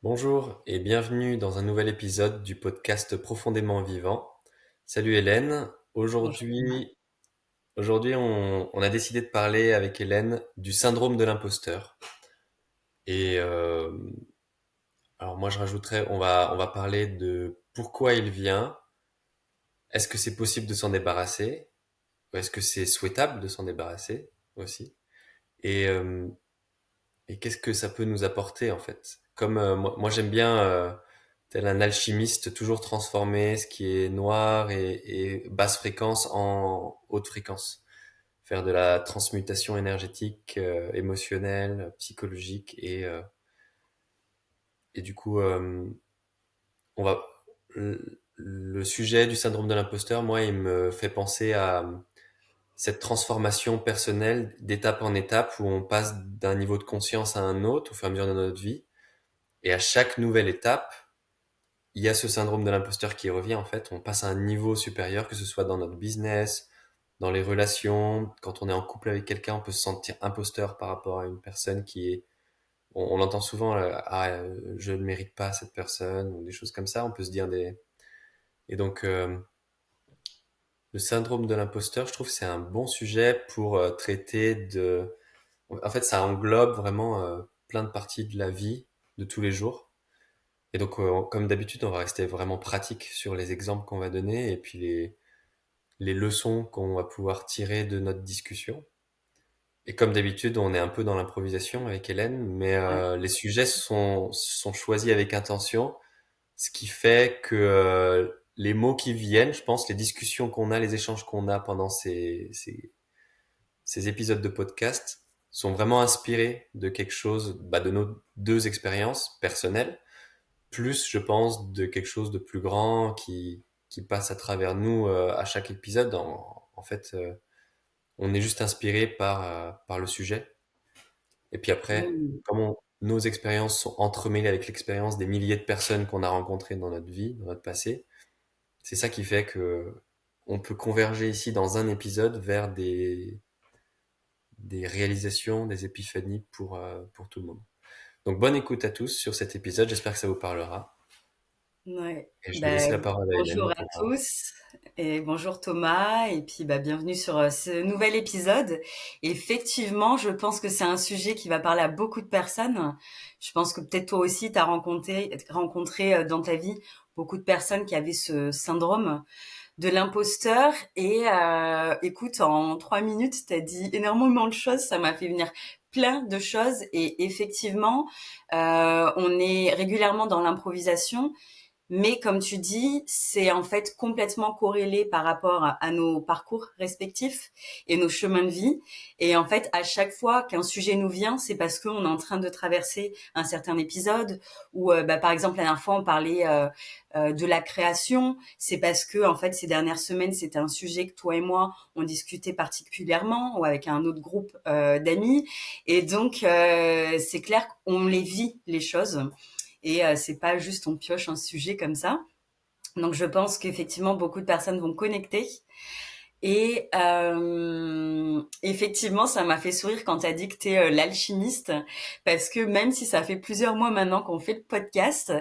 Bonjour et bienvenue dans un nouvel épisode du podcast Profondément Vivant. Salut Hélène. Bonjour Thomas. Aujourd'hui, on a décidé de parler avec Hélène du syndrome de l'imposteur. Et alors moi, je rajouterais, on va parler de pourquoi il vient. Est-ce que c'est possible de s'en débarrasser? Ou est-ce que c'est souhaitable de s'en débarrasser aussi? Et, euh, et qu'est-ce que ça peut nous apporter en fait? Comme moi j'aime bien, tel un alchimiste, toujours transformer ce qui est noir et basse fréquence en haute fréquence. Faire de la transmutation énergétique, émotionnelle, psychologique et du coup, on va le sujet du syndrome de l'imposteur, moi, il me fait penser à cette transformation personnelle d'étape en étape où on passe d'un niveau de conscience à un autre au fur et à mesure de notre vie. Et à chaque nouvelle étape, il y a ce syndrome de l'imposteur qui revient en fait. On passe à un niveau supérieur, que ce soit dans notre business, dans les relations. Quand on est en couple avec quelqu'un, on peut se sentir imposteur par rapport à une personne qui est... On l'entend souvent, je ne mérite pas cette personne, ou des choses comme ça. On peut se dire des... Et donc, le syndrome de l'imposteur, je trouve que c'est un bon sujet pour traiter de... En fait, ça englobe vraiment plein de parties de la vie de tous les jours. Et donc, comme d'habitude, on va rester vraiment pratique sur les exemples qu'on va donner et puis les leçons qu'on va pouvoir tirer de notre discussion. Et comme d'habitude, on est un peu dans l'improvisation avec Hélène, mais Ouais. les sujets sont choisis avec intention, ce qui fait que les mots qui viennent, je pense, les discussions qu'on a, les échanges qu'on a pendant ces épisodes de podcast sont vraiment inspirés de quelque chose, de nos deux expériences personnelles, plus, je pense, de quelque chose de plus grand qui passe à travers nous à chaque épisode. En fait, on est juste inspiré par le sujet. Et puis après, Oui. nos expériences sont entremêlées avec l'expérience des milliers de personnes qu'on a rencontrées dans notre vie, dans notre passé, c'est ça qui fait que on peut converger ici dans un épisode vers des réalisations, des épiphanies pour tout le monde. Donc bonne écoute à tous sur cet épisode, j'espère que ça vous parlera. Ouais. Et je vais laisser la parole à Bonjour Hélène à tous et bonjour Thomas et puis bienvenue sur ce nouvel épisode. Effectivement, je pense que c'est un sujet qui va parler à beaucoup de personnes. Je pense que peut-être toi aussi tu as rencontré dans ta vie beaucoup de personnes qui avaient ce syndrome de l'imposteur et écoute, en 3 minutes, tu as dit énormément de choses, ça m'a fait venir plein de choses et effectivement, on est régulièrement dans l'improvisation. Mais comme tu dis, c'est en fait complètement corrélé par rapport à nos parcours respectifs et nos chemins de vie. Et en fait, à chaque fois qu'un sujet nous vient, c'est parce qu'on est en train de traverser un certain épisode. Ou par exemple, la dernière fois, on parlait de la création. C'est parce que en fait, ces dernières semaines, c'était un sujet que toi et moi, on discutait particulièrement, ou avec un autre groupe d'amis. Et donc, c'est clair qu'on les vit, les choses. Et c'est pas juste on pioche un sujet comme ça. Donc je pense qu'effectivement beaucoup de personnes vont connecter. Et effectivement, ça m'a fait sourire quand tu as dit que tu es l'alchimiste, parce que même si ça fait plusieurs mois maintenant qu'on fait le podcast,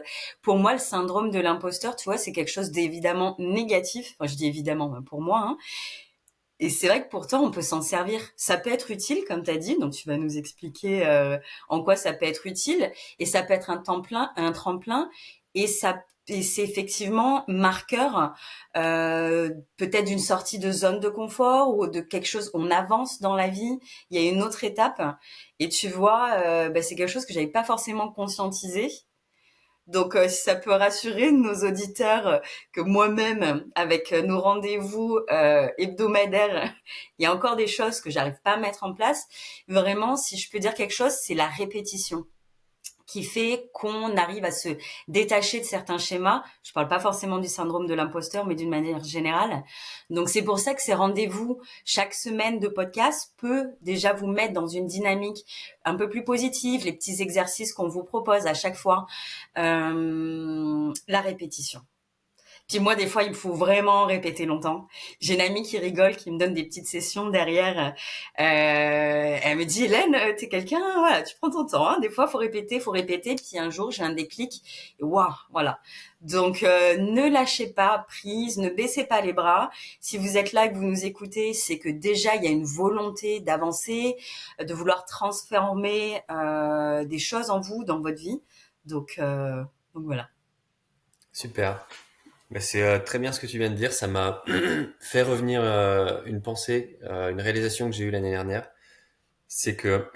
pour moi, le syndrome de l'imposteur, tu vois, c'est quelque chose d'évidemment négatif. Enfin, je dis évidemment pour moi, hein. Et c'est vrai que pourtant, on peut s'en servir. Ça peut être utile, comme tu as dit, donc tu vas nous expliquer en quoi ça peut être utile. Et ça peut être un tremplin, et c'est effectivement marqueur peut-être d'une sortie de zone de confort ou de quelque chose. On avance dans la vie, il y a une autre étape. Et tu vois, c'est quelque chose que j'avais pas forcément conscientisé. Donc, si ça peut rassurer nos auditeurs que moi-même, avec nos rendez-vous hebdomadaires, il y a encore des choses que j'arrive pas à mettre en place. Vraiment, si je peux dire quelque chose, c'est la répétition qui fait qu'on arrive à se détacher de certains schémas. Je parle pas forcément du syndrome de l'imposteur, mais d'une manière générale. Donc c'est pour ça que ces rendez-vous chaque semaine de podcast peut déjà vous mettre dans une dynamique un peu plus positive, les petits exercices qu'on vous propose à chaque fois, la répétition. Puis moi, des fois, il me faut vraiment répéter longtemps. J'ai une amie qui rigole, qui me donne des petites sessions derrière. Elle me dit, Hélène, t'es quelqu'un, voilà, tu prends ton temps. Hein. Des fois, faut répéter, faut répéter. Puis un jour, j'ai un déclic. Et waouh, voilà. Donc, ne lâchez pas prise, ne baissez pas les bras. Si vous êtes là et que vous nous écoutez, c'est que déjà, il y a une volonté d'avancer, de vouloir transformer des choses en vous, dans votre vie. Donc, euh, donc voilà. Super. Mais c'est très bien ce que tu viens de dire. Ça m'a fait revenir une pensée, une réalisation que j'ai eue l'année dernière. C'est que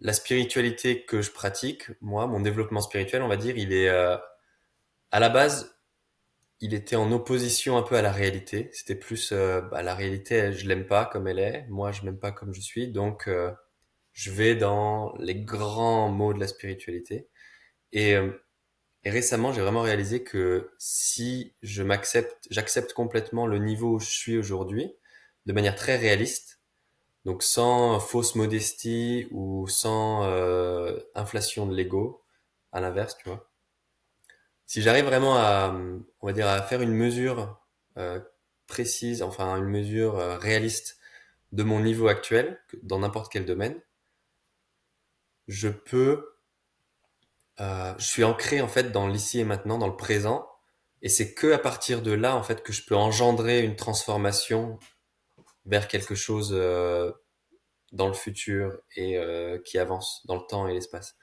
la spiritualité que je pratique, moi, mon développement spirituel, on va dire, il est à la base, il était en opposition un peu à la réalité. C'était plus la réalité, je l'aime pas comme elle est. Moi, je m'aime pas comme je suis. Donc, je vais dans les grands mots de la spiritualité. Et, euh, et récemment, j'ai vraiment réalisé que si j'accepte complètement le niveau où je suis aujourd'hui, de manière très réaliste, donc sans fausse modestie ou sans inflation de l'ego, à l'inverse, tu vois. Si j'arrive vraiment à, on va dire, à faire une mesure euh, précise, enfin une mesure réaliste de mon niveau actuel, dans n'importe quel domaine, je peux, je suis ancré en fait dans l'ici et maintenant, dans le présent, et c'est que à partir de là en fait que je peux engendrer une transformation vers quelque chose dans le futur et qui avance dans le temps et l'espace.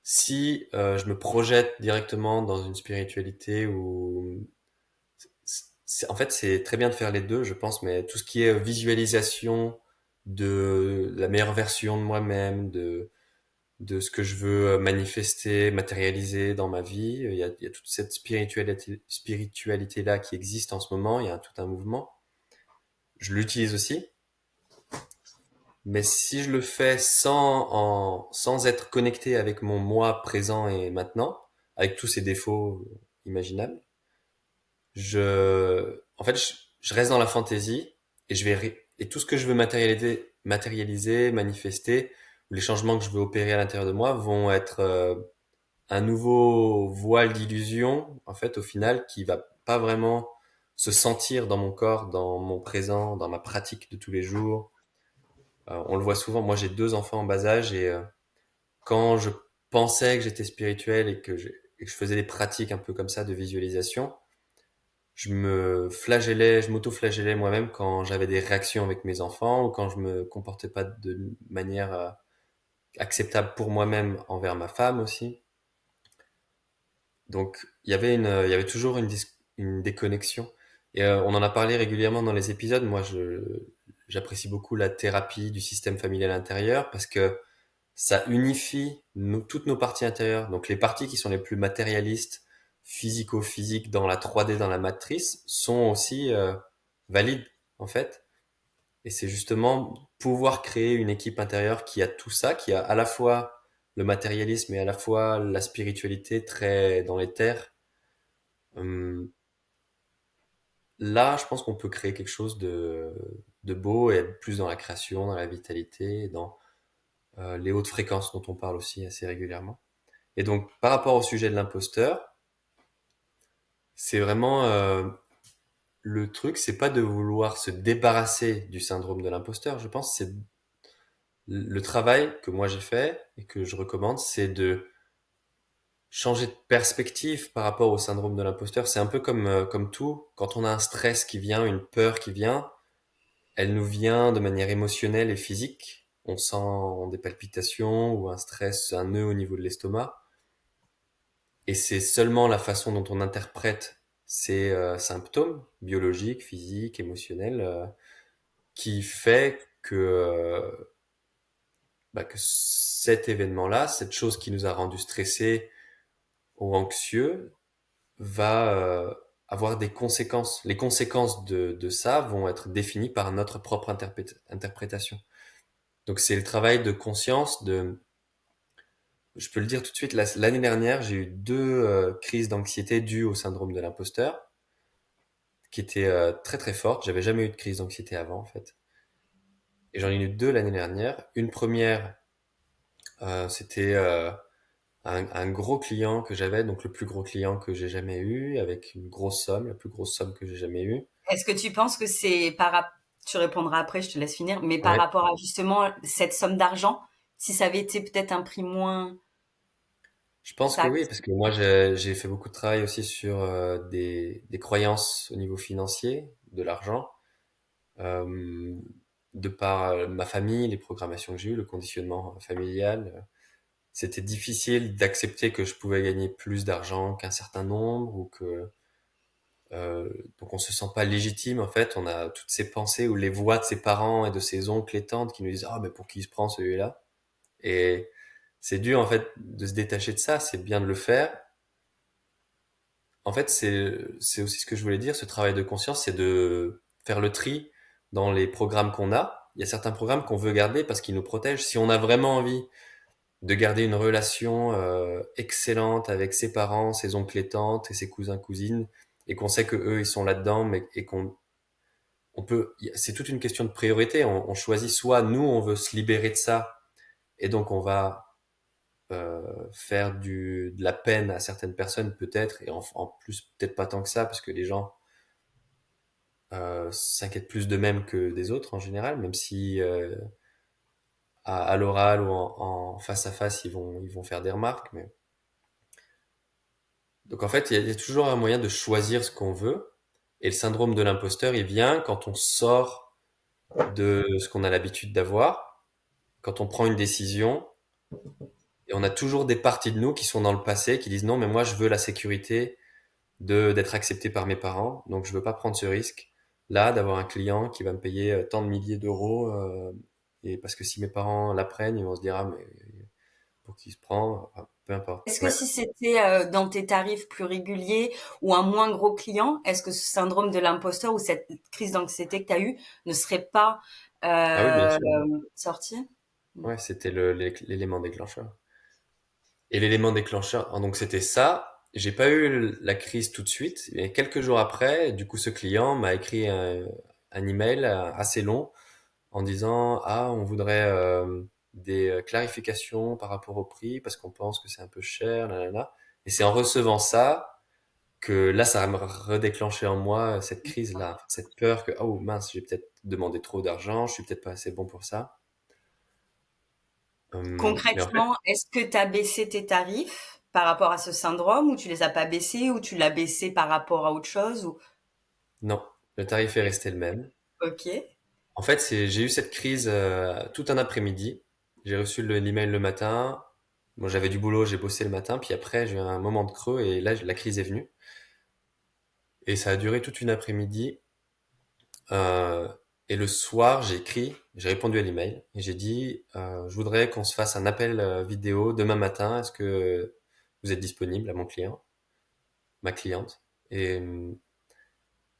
Si je me projette directement dans une spiritualité ou en fait c'est très bien de faire les deux, je pense, mais tout ce qui est visualisation de la meilleure version de moi-même, de ce que je veux manifester, matérialiser dans ma vie, il y a toute cette spiritualité là qui existe en ce moment, il y a tout un mouvement. Je l'utilise aussi, mais si je le fais sans être connecté avec mon moi présent et maintenant, avec tous ses défauts imaginables, en fait, je reste dans la fantaisie et et tout ce que je veux matérialiser, manifester, ou les changements que je veux opérer à l'intérieur de moi vont être un nouveau voile d'illusion, en fait, au final, qui va pas vraiment se sentir dans mon corps, dans mon présent, dans ma pratique de tous les jours. On le voit souvent. Moi, j'ai deux enfants en bas âge et quand je pensais que j'étais spirituel et que je faisais des pratiques un peu comme ça de visualisation, je m'auto-flagellais moi-même quand j'avais des réactions avec mes enfants ou quand je me comportais pas de manière acceptable pour moi-même envers ma femme aussi. Donc, il y avait toujours une déconnexion. Et on en a parlé régulièrement dans les épisodes. Moi, j'apprécie beaucoup la thérapie du système familial intérieur parce que ça unifie toutes nos parties intérieures. Donc les parties qui sont les plus matérialistes, physico-physiques dans la 3D, dans la matrice, sont aussi valides en fait. Et c'est justement pouvoir créer une équipe intérieure qui a tout ça, qui a à la fois le matérialisme et à la fois la spiritualité très dans les terres. Hum, Là, je pense qu'on peut créer quelque chose de beau et être plus dans la création, dans la vitalité, dans les hautes fréquences dont on parle aussi assez régulièrement. Et donc, par rapport au sujet de l'imposteur, c'est vraiment le truc, c'est pas de vouloir se débarrasser du syndrome de l'imposteur. Je pense que c'est le travail que moi j'ai fait et que je recommande, c'est de changer de perspective par rapport au syndrome de l'imposteur. C'est un peu comme tout, quand on a un stress qui vient, une peur qui vient, elle nous vient de manière émotionnelle et physique. On sent des palpitations ou un stress, un nœud au niveau de l'estomac. Et c'est seulement la façon dont on interprète ces symptômes biologiques, physiques, émotionnels, qui fait que cet événement-là, cette chose qui nous a rendu stressés ou anxieux, va avoir des conséquences. Les conséquences de ça vont être définies par notre propre interprétation. Donc c'est le travail de conscience, je peux le dire tout de suite, l'année dernière, j'ai eu deux crises d'anxiété dues au syndrome de l'imposteur, qui étaient très très fortes. J'avais jamais eu de crise d'anxiété avant, en fait. Et j'en ai eu deux l'année dernière. Une première, c'était un gros client que j'avais, donc le plus gros client que j'ai jamais eu, avec une grosse somme, la plus grosse somme que j'ai jamais eue. Est-ce que tu penses que c'est tu répondras après, je te laisse finir, mais par Ouais. rapport à justement cette somme d'argent, si ça avait été peut-être un prix moins Je pense que taxe. oui, parce que moi j'ai fait beaucoup de travail aussi sur des croyances au niveau financier, de l'argent, euh, de par ma famille, les programmations que j'ai eues, le conditionnement familial. C'était difficile d'accepter que je pouvais gagner plus d'argent qu'un certain nombre ou que euh, donc on se sent pas légitime en fait. On a toutes ces pensées ou les voix de ses parents et de ses oncles et tantes qui nous disent ah mais pour qui il se prend celui-là. Et c'est dur en fait de se détacher de ça. C'est bien de le faire. En fait, c'est aussi ce que je voulais dire. Ce travail de conscience, c'est de faire le tri dans les programmes qu'on a. Il y a certains programmes qu'on veut garder parce qu'ils nous protègent. Si on a vraiment envie de garder une relation excellente avec ses parents, ses oncles et tantes et ses cousins cousines, et qu'on sait que eux ils sont là-dedans, mais et qu'on on peut, c'est toute une question de priorité. On choisit soit nous on veut se libérer de ça, et donc on va faire de la peine à certaines personnes peut-être, et en plus peut-être pas tant que ça, parce que les gens s'inquiètent plus d'eux-mêmes que des autres en général, même si à l'oral ou en face à face ils vont faire des remarques, mais donc en fait, il y a toujours un moyen de choisir ce qu'on veut. Et le syndrome de l'imposteur, il vient quand on sort de ce qu'on a l'habitude d'avoir, quand on prend une décision, et on a toujours des parties de nous qui sont dans le passé, qui disent non, mais moi je veux la sécurité d'être accepté par mes parents, donc je veux pas prendre ce risque là d'avoir un client qui va me payer tant de milliers d'euros, et parce que si mes parents l'apprennent, ils vont se dire ah mais pour qui il se prend, enfin, peu importe. Est-ce que Ouais. si c'était dans tes tarifs plus réguliers ou un moins gros client, est-ce que ce syndrome de l'imposteur ou cette crise d'anxiété que tu as eue ne serait pas Ah oui, bien euh, sûr. sortie? Ouais, c'était l'élément déclencheur. Et l'élément déclencheur, donc c'était ça. J'ai pas eu la crise tout de suite, mais quelques jours après, du coup, ce client m'a écrit un email assez long en disant, ah, on voudrait des clarifications par rapport au prix parce qu'on pense que c'est un peu cher, là, là, là. Et c'est en recevant ça que là, ça va me redéclencher en moi cette crise-là, cette peur que, oh mince, j'ai peut-être demandé trop d'argent, je suis peut-être pas assez bon pour ça. Mais en fait, Concrètement, est-ce que tu as baissé tes tarifs par rapport à ce syndrome ou tu les as pas baissés ou tu l'as baissé par rapport à autre chose ou non, le tarif est resté le même. OK. En fait, j'ai eu cette crise tout un après-midi. J'ai reçu l'email le matin. Moi, j'avais du boulot, j'ai bossé le matin. Puis après, j'ai eu un moment de creux et là, la crise est venue. Et ça a duré toute une après-midi. Euh, et le soir, j'ai répondu à l'email et j'ai dit, je voudrais qu'on se fasse un appel vidéo demain matin. Est-ce que vous êtes disponible à mon client, ma cliente? Et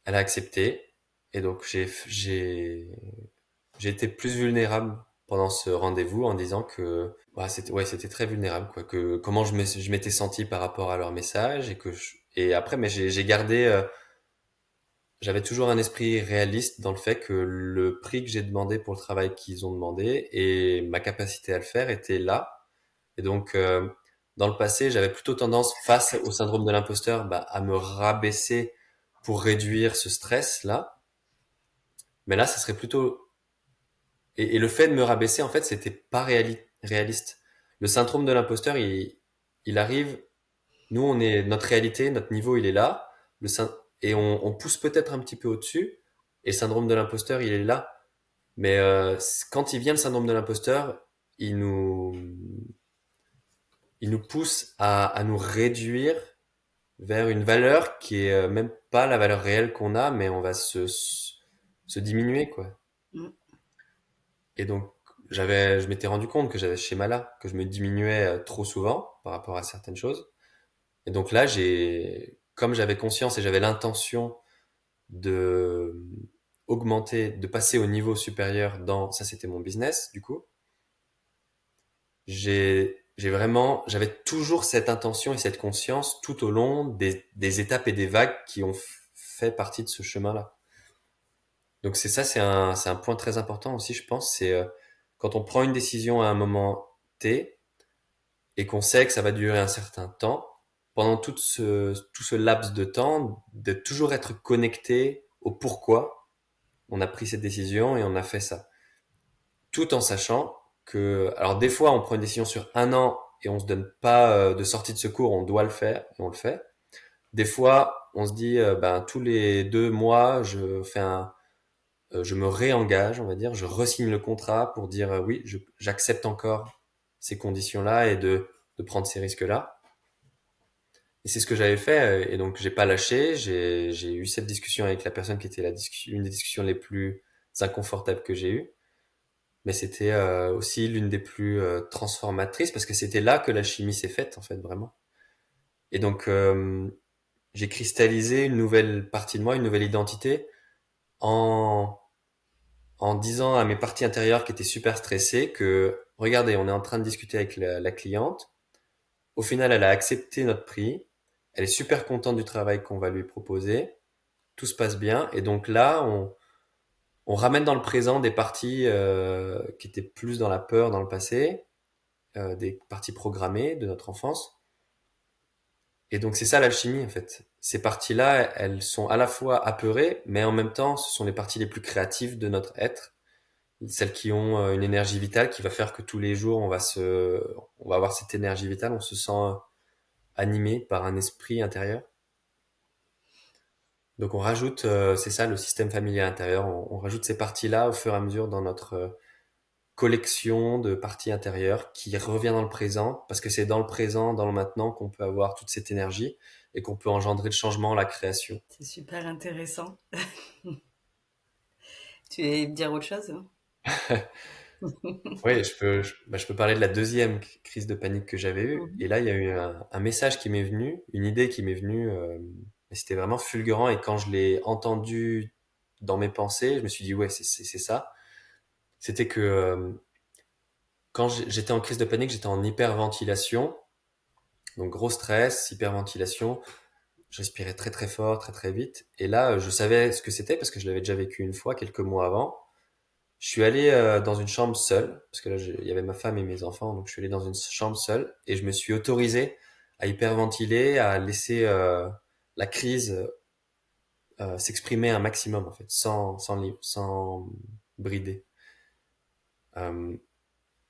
elle a accepté. Et donc, j'ai été plus vulnérable pendant ce rendez-vous en disant que c'était très vulnérable quoi, que comment je m'étais senti par rapport à leur message et après mais j'ai gardé j'avais toujours un esprit réaliste dans le fait que le prix que j'ai demandé pour le travail qu'ils ont demandé et ma capacité à le faire était là. Et donc dans le passé, j'avais plutôt tendance face au syndrome de l'imposteur à me rabaisser pour réduire ce stress là. Mais là, ça serait plutôt et le fait de me rabaisser, en fait, c'était pas réaliste. Le syndrome de l'imposteur, il arrive, nous, notre réalité, notre niveau, il est là, et on pousse peut-être un petit peu au-dessus, et le syndrome de l'imposteur, il est là. Mais quand il vient le syndrome de l'imposteur, il nous, il nous pousse à nous réduire vers une valeur qui est même pas la valeur réelle qu'on a, mais on va se diminuer, quoi. Mmh. Et donc, je m'étais rendu compte que j'avais ce schéma-là, que je me diminuais trop souvent par rapport à certaines choses. Et donc là, comme j'avais conscience et j'avais l'intention de augmenter, de passer au niveau supérieur ça c'était mon business, du coup, j'avais toujours cette intention et cette conscience tout au long des étapes et des vagues qui ont fait partie de ce chemin-là. Donc c'est un point très important aussi, je pense, c'est quand on prend une décision à un moment T, et qu'on sait que ça va durer un certain temps, pendant tout ce laps de temps, de toujours être connecté au pourquoi on a pris cette décision et on a fait ça. Tout en sachant que, alors des fois, on prend une décision sur un an et on se donne pas de sortie de secours, on doit le faire et on le fait. Des fois, on se dit, ben, tous les 2 mois, je me réengage, on va dire, je re-signe le contrat pour dire oui, j'accepte encore ces conditions-là et de prendre ces risques-là. Et c'est ce que j'avais fait, et donc j'ai pas lâché. J'ai eu cette discussion avec la personne qui était une des discussions les plus inconfortables que j'ai eues, mais c'était aussi l'une des plus transformatrices parce que c'était là que l'alchimie s'est faite en fait vraiment. Et donc j'ai cristallisé une nouvelle partie de moi, une nouvelle identité en disant à mes parties intérieures qui étaient super stressées que regardez, on est en train de discuter avec la cliente. Au final, elle a accepté notre prix. Elle est super contente du travail qu'on va lui proposer. Tout se passe bien. Et donc là, on ramène dans le présent des parties qui étaient plus dans la peur dans le passé, des parties programmées de notre enfance. Et donc c'est ça l'alchimie en fait. Ces parties-là, elles sont à la fois apeurées, mais en même temps, ce sont les parties les plus créatives de notre être, celles qui ont une énergie vitale qui va faire que tous les jours on va avoir cette énergie vitale, on se sent animé par un esprit intérieur. Donc on rajoute, c'est ça le système familial intérieur, on rajoute ces parties-là au fur et à mesure dans notre collection de parties intérieures qui revient dans le présent, parce que c'est dans le présent, dans le maintenant qu'on peut avoir toute cette énergie et qu'on peut engendrer le changement, la création. C'est super intéressant. Tu veux dire autre chose? Oui, je peux parler de la deuxième crise de panique que j'avais eue. Mhm. Et là, il y a eu un message qui m'est venu, une idée qui m'est venue, et c'était vraiment fulgurant. Et quand je l'ai entendu dans mes pensées, je me suis dit, ouais, c'est ça. C'était que quand j'étais en crise de panique, j'étais en hyperventilation. Donc gros stress, hyperventilation. Je respirais très très fort, très très vite. Et là, je savais ce que c'était parce que je l'avais déjà vécu une fois, quelques mois avant. Je suis allé dans une chambre seule, parce que là, il y avait ma femme et mes enfants, donc je suis allé dans une chambre seule et je me suis autorisé à hyperventiler, à laisser la crise s'exprimer un maximum, en fait, sans brider. Euh,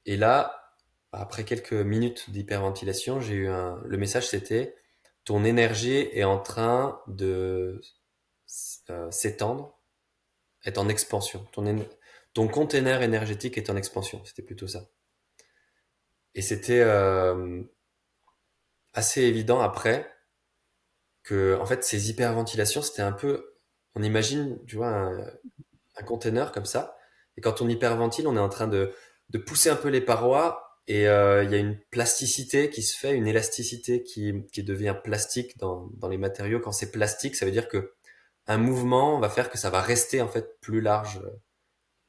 et là, après quelques minutes d'hyperventilation, le message c'était, ton énergie est en train de s'étendre, est en expansion. Ton container énergétique est en expansion. C'était plutôt ça. Et c'était assez évident après que, en fait, ces hyperventilations, c'était un peu, on imagine, tu vois, un container comme ça. Et quand on hyperventile, on est en train de pousser un peu les parois et il y a une plasticité qui se fait, une élasticité qui devient plastique dans les matériaux. Quand c'est plastique, ça veut dire que un mouvement va faire que ça va rester en fait plus large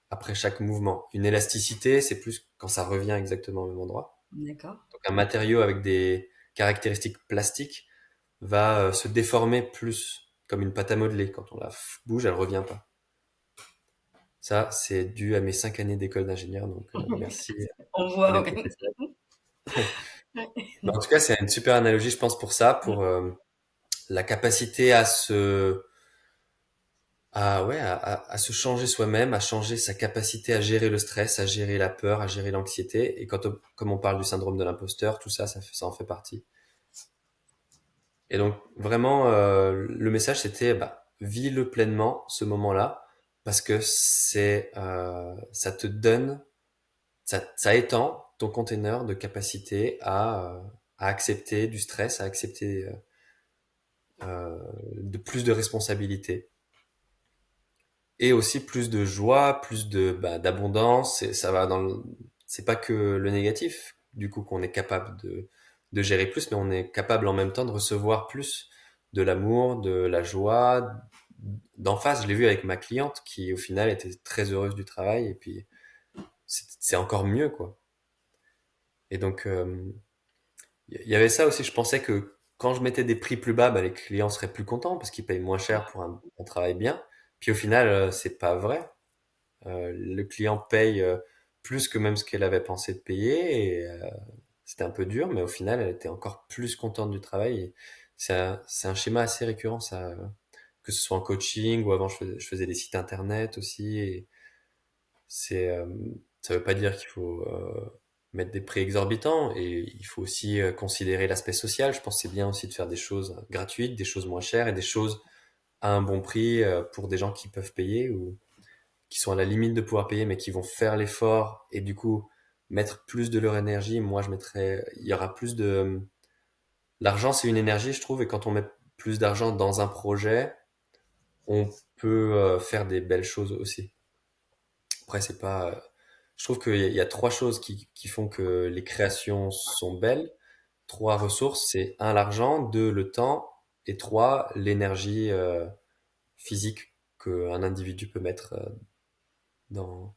après chaque mouvement. Une élasticité, c'est plus quand ça revient exactement au même endroit. D'accord. Donc un matériau avec des caractéristiques plastiques va se déformer plus comme une pâte à modeler. Quand on la bouge, elle revient pas. Ça, c'est dû à mes 5 années d'école d'ingénieur, donc merci On à voit, mes ouais. professeurs. En tout cas, c'est une super analogie, je pense, pour ça, pour la capacité à se changer soi-même, à changer sa capacité à gérer le stress, à gérer la peur, à gérer l'anxiété. Et comme on parle du syndrome de l'imposteur, tout ça, ça en fait partie. Et donc, vraiment, le message, c'était, bah, vis-le pleinement, ce moment-là, parce que ça te donne, ça étend ton container de capacité à accepter du stress, à accepter de plus de responsabilités. Et aussi plus de joie, plus d'abondance. Et ça va c'est pas que le négatif, du coup, qu'on est capable de gérer plus, mais on est capable en même temps de recevoir plus de l'amour, de la joie d'en face. Je l'ai vu avec ma cliente qui, au final, était très heureuse du travail et puis c'est encore mieux, quoi. Et donc, il y avait ça aussi. Je pensais que quand je mettais des prix plus bas, bah, les clients seraient plus contents parce qu'ils payent moins cher pour un travail bien. Puis au final, c'est pas vrai. Le client paye plus que même ce qu'elle avait pensé de payer et c'était un peu dur, mais au final, elle était encore plus contente du travail. Et c'est un schéma assez récurrent, ça, que ce soit en coaching ou avant, je faisais des sites internet aussi. Et c'est, ça veut pas dire qu'il faut mettre des prix exorbitants, et il faut aussi considérer l'aspect social. Je pense que c'est bien aussi de faire des choses gratuites, des choses moins chères et des choses à un bon prix pour des gens qui peuvent payer ou qui sont à la limite de pouvoir payer mais qui vont faire l'effort et du coup mettre plus de leur énergie. Moi, je mettrais, il y aura plus de, l'argent c'est une énergie, je trouve, et quand on met plus d'argent dans un projet, on peut faire des belles choses aussi. Après, c'est pas, je trouve qu'il y a trois choses qui font que les créations sont belles. Trois ressources, c'est un, l'argent, deux, le temps, et trois, l'énergie physique qu'un individu peut mettre dans.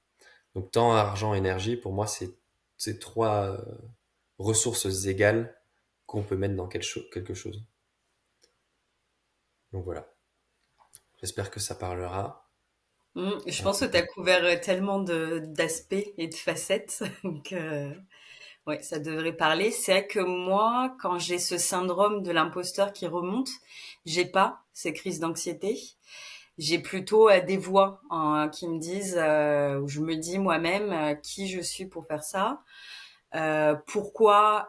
Donc temps, argent, énergie, pour moi, c'est trois ressources égales qu'on peut mettre dans quelque chose. Donc voilà, j'espère que ça parlera. Je Euh, pense que tu as couvert tellement d'aspects et de facettes que ouais, ça devrait parler. C'est vrai que moi, quand j'ai ce syndrome de l'imposteur qui remonte, j'ai pas ces crises d'anxiété. J'ai plutôt des voix qui me disent, où je me dis moi-même qui je suis pour faire ça. Pourquoi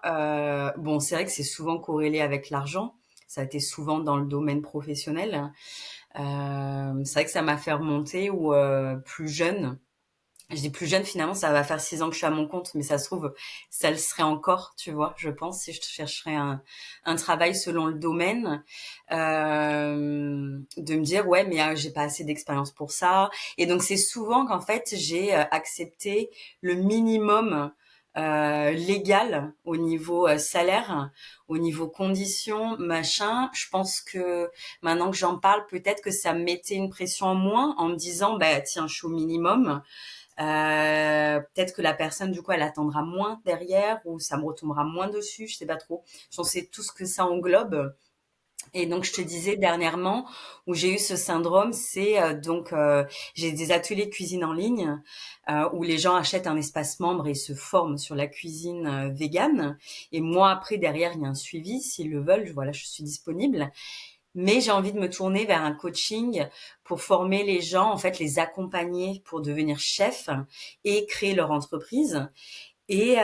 bon, c'est vrai que c'est souvent corrélé avec l'argent. Ça a été souvent dans le domaine professionnel. C'est vrai que ça m'a fait remonter ou plus jeune. Je dis plus jeune, finalement, ça va faire 6 ans que je suis à mon compte, mais ça se trouve, ça le serait encore, tu vois, je pense, si je chercherais un travail selon le domaine, de me dire, ouais, mais j'ai pas assez d'expérience pour ça. Et donc, c'est souvent qu'en fait, j'ai accepté le minimum légal au niveau salaire, au niveau conditions, machin. Je pense que maintenant que j'en parle, peut-être que ça me mettait une pression en moins en me disant, bah tiens, je suis au minimum. Peut-être que la personne, du coup, elle attendra moins derrière ou ça me retombera moins dessus, je sais pas trop. J'en sais tout ce que ça englobe. Et donc, je te disais dernièrement où j'ai eu ce syndrome, c'est j'ai des ateliers de cuisine en ligne où les gens achètent un espace membre et se forment sur la cuisine végane. Et moi, après, derrière, il y a un suivi. S'ils le veulent, voilà, je suis disponible. Mais j'ai envie de me tourner vers un coaching pour former les gens, en fait, les accompagner pour devenir chef et créer leur entreprise. Et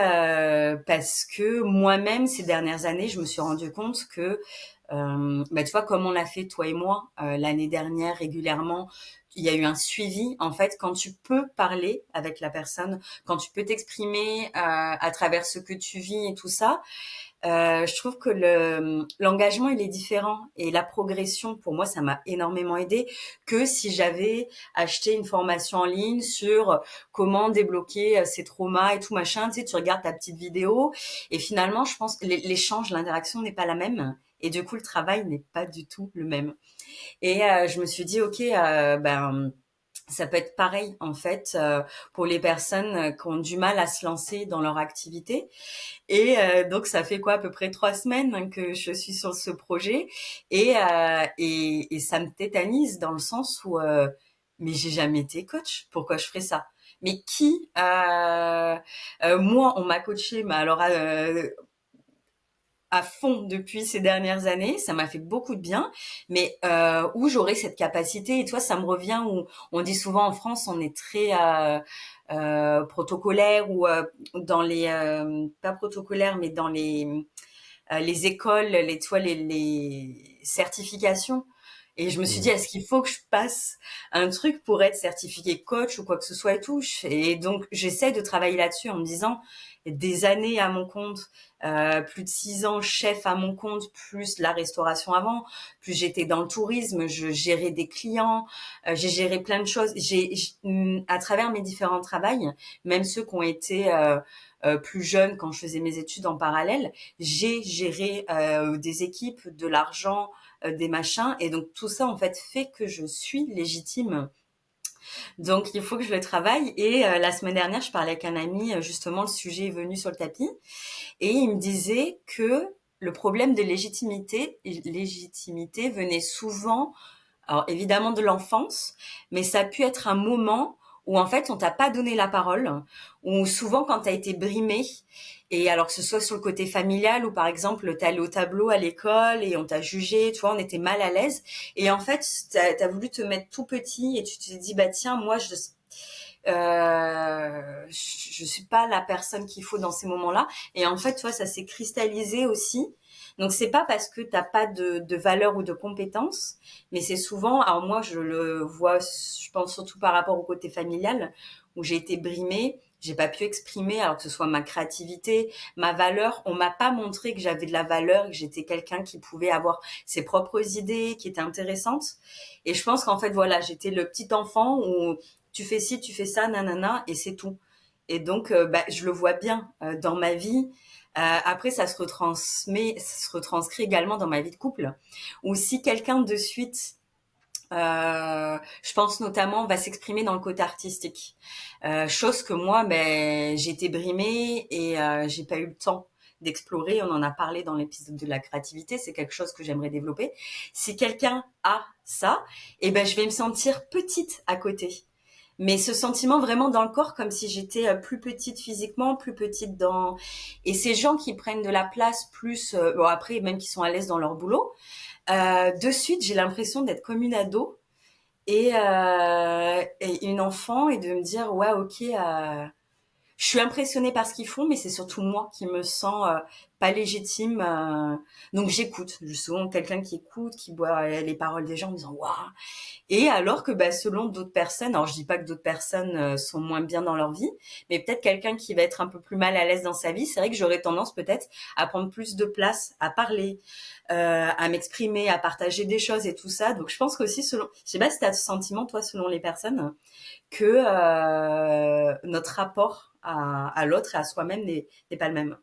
parce que moi-même, ces dernières années, je me suis rendu compte que, tu vois, comme on l'a fait toi et moi l'année dernière régulièrement, il y a eu un suivi. En fait, quand tu peux parler avec la personne, quand tu peux t'exprimer à travers ce que tu vis et tout ça, je trouve que l'engagement il est différent et la progression pour moi ça m'a énormément aidé que si j'avais acheté une formation en ligne sur comment débloquer ses traumas et tout machin. Tu sais, tu regardes ta petite vidéo et finalement je pense que l'échange, l'interaction n'est pas la même et du coup le travail n'est pas du tout le même. Et je me suis dit ok, ça peut être pareil en fait pour les personnes qui ont du mal à se lancer dans leur activité. Et donc ça fait quoi à peu près 3 semaines que je suis sur ce projet et ça me tétanise dans le sens où mais j'ai jamais été coach. Pourquoi je ferais ça? Mais qui moi on m'a coaché, mais alors à fond depuis ces dernières années, ça m'a fait beaucoup de bien, mais où j'aurais cette capacité, et toi ça me revient où on dit souvent en France on est très protocolaire ou dans les pas protocolaire mais dans les écoles, les certifications. Et je me suis dit, mm. est-ce qu'il faut que je passe un truc pour être certifié coach ou quoi que ce soit et tout? Et donc, j'essaie de travailler là-dessus en me disant, des années à mon compte, plus de 6 ans chef à mon compte, plus la restauration avant, plus j'étais dans le tourisme, je gérais des clients, j'ai géré plein de choses. À travers mes différents travails, même ceux qui ont été plus jeunes quand je faisais mes études en parallèle, j'ai géré des équipes, de l'argent, des machins, et donc tout ça en fait fait que je suis légitime. Donc il faut que je le travaille. Et la semaine dernière, je parlais avec un ami, justement le sujet est venu sur le tapis, et il me disait que le problème de légitimité venait souvent, alors évidemment de l'enfance, mais ça a pu être un moment où en fait on t'a pas donné la parole, ou souvent quand t'as été brimé Et alors que ce soit sur le côté familial ou par exemple t'es allé au tableau à l'école et on t'a jugé, tu vois, on était mal à l'aise. Et en fait, t'as voulu te mettre tout petit et tu t'es dit bah tiens moi je suis pas la personne qu'il faut dans ces moments-là. Et en fait, tu vois, ça s'est cristallisé aussi. Donc c'est pas parce que t'as pas de valeur ou de compétences, mais c'est souvent, alors moi je le vois, je pense surtout par rapport au côté familial, où j'ai été brimée, j'ai pas pu exprimer, alors que ce soit ma créativité, ma valeur, on m'a pas montré que j'avais de la valeur, que j'étais quelqu'un qui pouvait avoir ses propres idées, qui était intéressante. Et je pense qu'en fait voilà, j'étais le petit enfant où tu fais ci, tu fais ça, nanana, et c'est tout. Et donc, bah, je le vois bien dans ma vie. Après, ça se retranscrit également dans ma vie de couple. Ou si quelqu'un de suite, je pense notamment, va s'exprimer dans le côté artistique, chose que moi, ben, j'ai été brimée et j'ai pas eu le temps d'explorer. On en a parlé dans l'épisode de la créativité. C'est quelque chose que j'aimerais développer. Si quelqu'un a ça, eh ben, je vais me sentir petite à côté. Mais ce sentiment vraiment dans le corps, comme si j'étais plus petite physiquement, plus petite dans... Et ces gens qui prennent de la place plus... bon, après, même qui sont à l'aise dans leur boulot, de suite, j'ai l'impression d'être comme une ado et une enfant et de me dire, ouais, ok, je suis impressionnée par ce qu'ils font, mais c'est surtout moi qui me sens pas légitime. Donc j'écoute. Je suis souvent quelqu'un qui écoute, qui boit les paroles des gens en me disant, waouh, et alors que bah, selon d'autres personnes, alors je dis pas que d'autres personnes sont moins bien dans leur vie, mais peut-être quelqu'un qui va être un peu plus mal à l'aise dans sa vie, c'est vrai que j'aurais tendance peut-être à prendre plus de place, à parler, à m'exprimer, à partager des choses et tout ça. Donc je pense qu'aussi selon, je sais pas si tu as ce sentiment toi selon les personnes que notre rapport à l'autre et à soi-même n'est pas le même.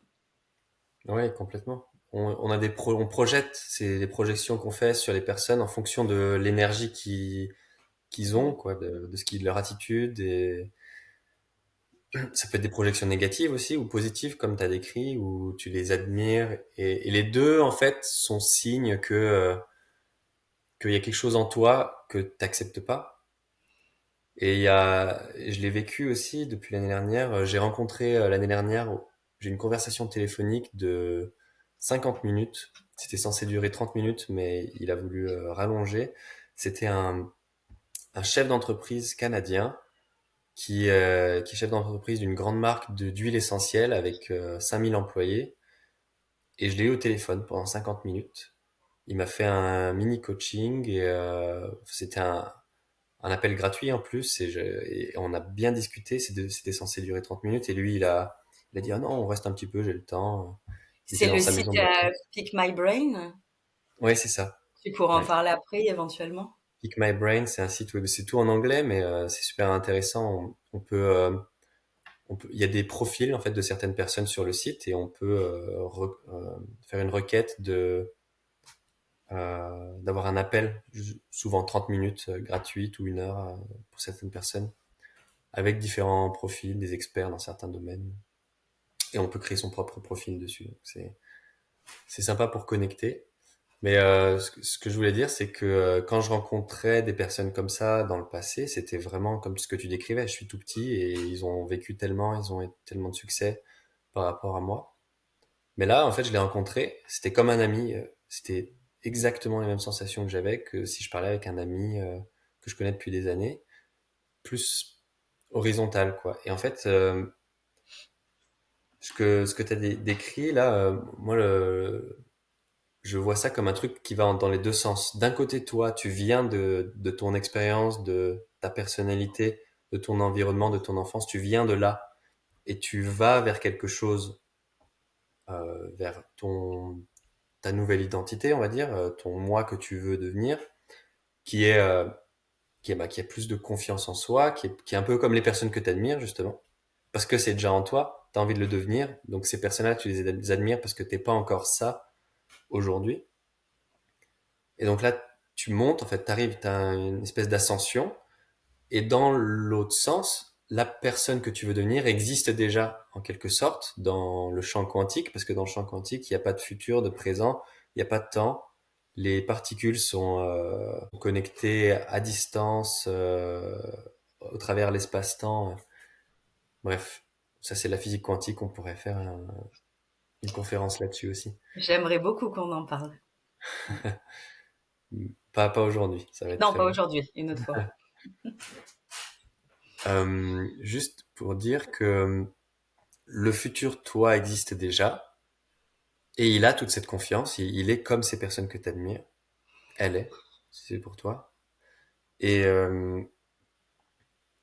Ouais, complètement. On a on projette, c'est les projections qu'on fait sur les personnes en fonction de l'énergie qu'ils ont, Mm. quoi, de ce qui leur attitude. Et ça peut être des projections négatives aussi ou positives, comme tu as décrit, où tu les admires. Et les deux, en fait, sont signes qu'il y a quelque chose en toi que t'acceptes pas. Je l'ai vécu aussi depuis l'année dernière. J'ai rencontré l'année dernière, j'ai une conversation téléphonique de 50 minutes. C'était censé durer 30 minutes, mais il a voulu rallonger. C'était un chef d'entreprise canadien qui est chef d'entreprise d'une grande marque d'huile essentielle avec 5000 employés. Et je l'ai eu au téléphone pendant 50 minutes. Il m'a fait un mini coaching et c'était un appel gratuit en plus et on a bien discuté. C'était censé durer 30 minutes et lui il a dit ah non on reste un petit peu j'ai le temps. Il était C'est dans le sa site maison de retraite. Pick My Brain. Ouais c'est ça. Tu pourras en Ouais. parler après éventuellement. Pick My Brain c'est un site web c'est tout en anglais mais c'est super intéressant. Il y a des profils en fait de certaines personnes sur le site et on peut faire une requête d'avoir un appel souvent 30 minutes gratuite ou 1 heure pour certaines personnes avec différents profils, des experts dans certains domaines. Et on peut créer son propre profil dessus. Donc c'est sympa pour connecter. Mais ce que je voulais dire, c'est que quand je rencontrais des personnes comme ça dans le passé, c'était vraiment comme ce que tu décrivais. Je suis tout petit et ils ont vécu tellement, ils ont eu tellement de succès par rapport à moi. Mais là, en fait, je l'ai rencontré. C'était comme un ami. C'était exactement les mêmes sensations que j'avais que si je parlais avec un ami que je connais depuis des années, plus horizontal, quoi. Et en fait, ce que tu as décrit là, moi, je vois ça comme un truc qui va dans les deux sens. D'un côté, toi, tu viens de ton expérience, de ta personnalité, de ton environnement, de ton enfance, tu viens de là et tu vas vers quelque chose, vers ta nouvelle identité, on va dire, ton moi que tu veux devenir, qui est, euh, qui a plus de confiance en soi, qui est un peu comme les personnes que tu admires, justement. Parce que c'est déjà en toi, tu as envie de le devenir. Donc ces personnes-là, tu les admires parce que t'es pas encore ça aujourd'hui. Et donc là, tu montes, en fait, t'arrives, t'as une espèce d'ascension. Et dans l'autre sens, la personne que tu veux devenir existe déjà, en quelque sorte, dans le champ quantique, parce que dans le champ quantique, il n'y a pas de futur, de présent, il n'y a pas de temps. Les particules sont connectées à distance, au travers l'espace-temps. Bref. Ça, c'est la physique quantique. On pourrait faire une conférence là-dessus aussi. J'aimerais beaucoup qu'on en parle. Pas aujourd'hui. Ça va être Non, très pas long. aujourd'hui, une autre fois. Juste pour dire que le futur toi existe déjà et il a toute cette confiance. Il est comme ces personnes que tu admires. Elle est. C'est pour toi. Et, euh,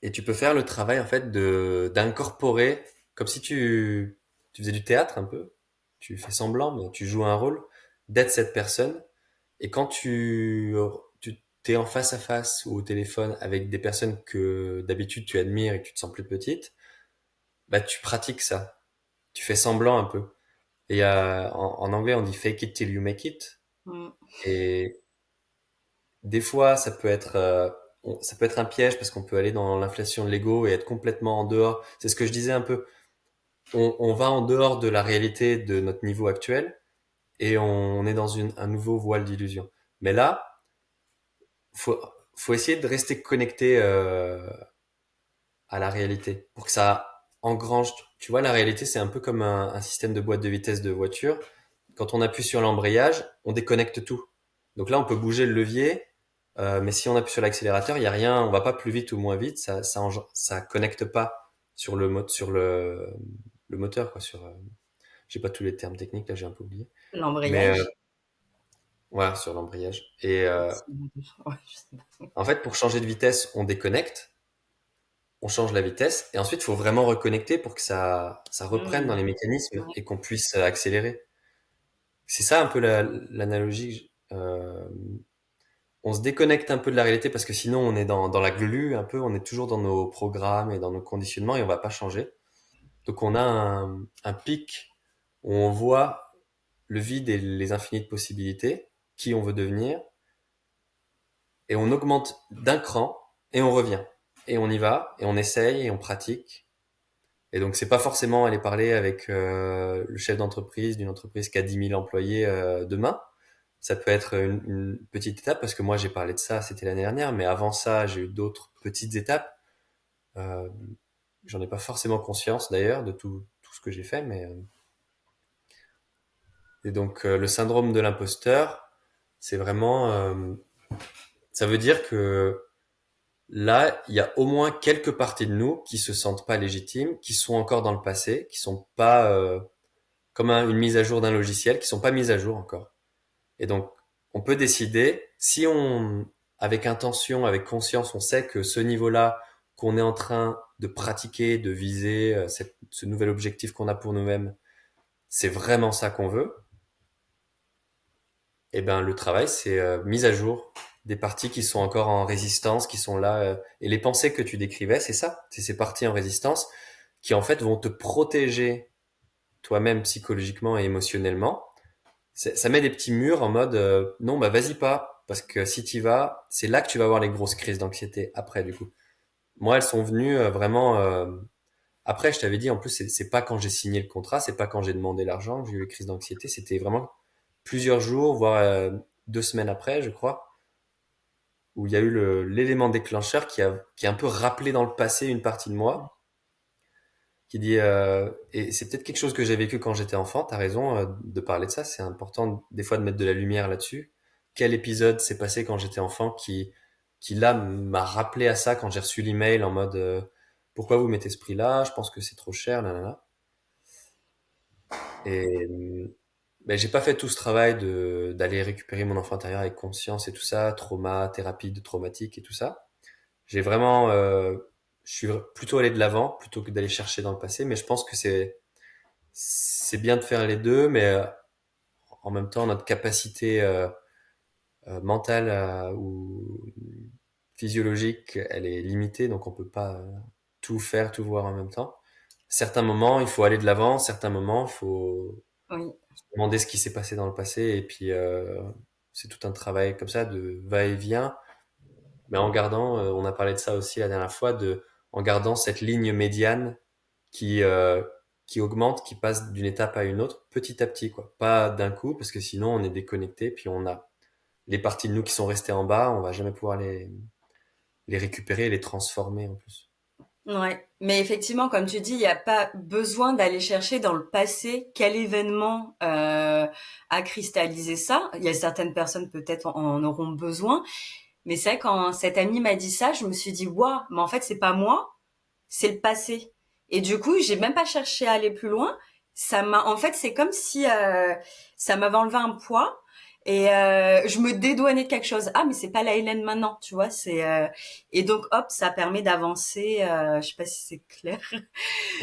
et tu peux faire le travail en fait d'incorporer, comme si tu faisais du théâtre un peu. Tu fais semblant, mais tu joues un rôle d'être cette personne. Et quand tu t'es en face à face ou au téléphone avec des personnes que d'habitude tu admires et que tu te sens plus petite, bah tu pratiques ça. Tu fais semblant un peu. Et en anglais on dit fake it till you make it. Mm. Et des fois ça peut être un piège parce qu'on peut aller dans l'inflation de l'ego et être complètement en dehors. C'est ce que je disais un peu. On va en dehors de la réalité de notre niveau actuel et on est dans un nouveau voile d'illusion. Mais là, faut, faut essayer de rester connecté à la réalité pour que ça engrange. Tu vois, la réalité, c'est un peu comme un système de boîte de vitesse de voiture. Quand on appuie sur l'embrayage, on déconnecte tout. Donc là, on peut bouger le levier, mais si on appuie sur l'accélérateur, il y a rien, on va pas plus vite ou moins vite, ça connecte pas sur le moteur, quoi. J'ai pas tous les termes techniques là, j'ai un peu oublié. Mais L'embrayage. voilà, sur l'embrayage. Ouais, je sais pas. En fait, pour changer de vitesse, on déconnecte, on change la vitesse, et ensuite, il faut vraiment reconnecter pour que ça reprenne dans Mm. les mécanismes Ouais. et qu'on puisse accélérer. C'est ça un peu l'analogie. On se déconnecte un peu de la réalité parce que sinon on est dans la glu un peu, on est toujours dans nos programmes et dans nos conditionnements et on va pas changer. Donc on a un pic où on voit le vide et les infinies de possibilités, qui on veut devenir, et on augmente d'un cran et on revient. Et on y va, et on essaye, et on pratique. Et donc c'est pas forcément aller parler avec le chef d'entreprise d'une entreprise qui a 10 000 employés demain. Ça peut être une petite étape parce que moi j'ai parlé de ça, c'était l'année dernière, mais avant ça j'ai eu d'autres petites étapes. Euh, J'en ai pas forcément conscience d'ailleurs de tout ce que j'ai fait, mais et donc le syndrome de l'imposteur, c'est vraiment, ça veut dire que là il y a au moins quelques parties de nous qui se sentent pas légitimes, qui sont encore dans le passé, qui sont pas comme une mise à jour d'un logiciel, qui sont pas mises à jour encore. Et donc, on peut décider, si on, avec intention, avec conscience, on sait que ce niveau-là qu'on est en train de pratiquer, de viser, ce nouvel objectif qu'on a pour nous-mêmes, c'est vraiment ça qu'on veut, et ben le travail, c'est mise à jour des parties qui sont encore en résistance, qui sont là. Et les pensées que tu décrivais, c'est ça, c'est ces parties en résistance qui en fait vont te protéger toi-même psychologiquement et émotionnellement. Ça met des petits murs en mode non bah vas-y pas parce que si t'y vas c'est là que tu vas avoir les grosses crises d'anxiété après du coup. Moi elles sont venues vraiment après. Je t'avais dit en plus c'est pas quand j'ai signé le contrat, c'est pas quand j'ai demandé l'argent que j'ai eu les crises d'anxiété, c'était vraiment plusieurs jours voire 2 semaines après je crois, où il y a eu l'élément déclencheur qui a un peu rappelé dans le passé une partie de moi, qui dit et c'est peut-être quelque chose que j'ai vécu quand j'étais enfant. T'as raison de parler de ça. C'est important des fois de mettre de la lumière là-dessus. Quel épisode s'est passé quand j'étais enfant qui là m'a rappelé à ça quand j'ai reçu l'email en mode pourquoi vous mettez ce prix-là? Je pense que c'est trop cher, là, là, là. Et ben, j'ai pas fait tout ce travail de d'aller récupérer mon enfant intérieur avec conscience et tout ça, trauma, thérapie de traumatique et tout ça. J'ai vraiment je suis plutôt allé de l'avant plutôt que d'aller chercher dans le passé, mais je pense que c'est bien de faire les deux, mais en même temps, notre capacité mentale ou physiologique, elle est limitée, donc on peut pas tout faire, tout voir en même temps. Certains moments, il faut aller de l'avant, certains moments, il faut Oui. se demander ce qui s'est passé dans le passé, et puis c'est tout un travail comme ça de va-et-vient, mais en gardant, on a parlé de ça aussi la dernière fois, en gardant cette ligne médiane qui euh, qui augmente, qui passe d'une étape à une autre petit à petit, quoi. Pas d'un coup, parce que sinon on est déconnecté, puis on a les parties de nous qui sont restées en bas, on va jamais pouvoir les récupérer et les transformer en plus. Ouais, mais effectivement, comme tu dis, il n'y a pas besoin d'aller chercher dans le passé quel événement a cristallisé ça. Il y a certaines personnes peut-être en auront besoin, mais c'est vrai quand cet ami m'a dit ça, je me suis dit waouh, mais en fait c'est pas moi, c'est le passé. Et du coup, j'ai même pas cherché à aller plus loin. En fait, c'est comme si ça m'avait enlevé un poids et je me dédouanais de quelque chose. Ah, mais c'est pas la Hélène maintenant, tu vois. Et donc hop, ça permet d'avancer. Je sais pas si c'est clair.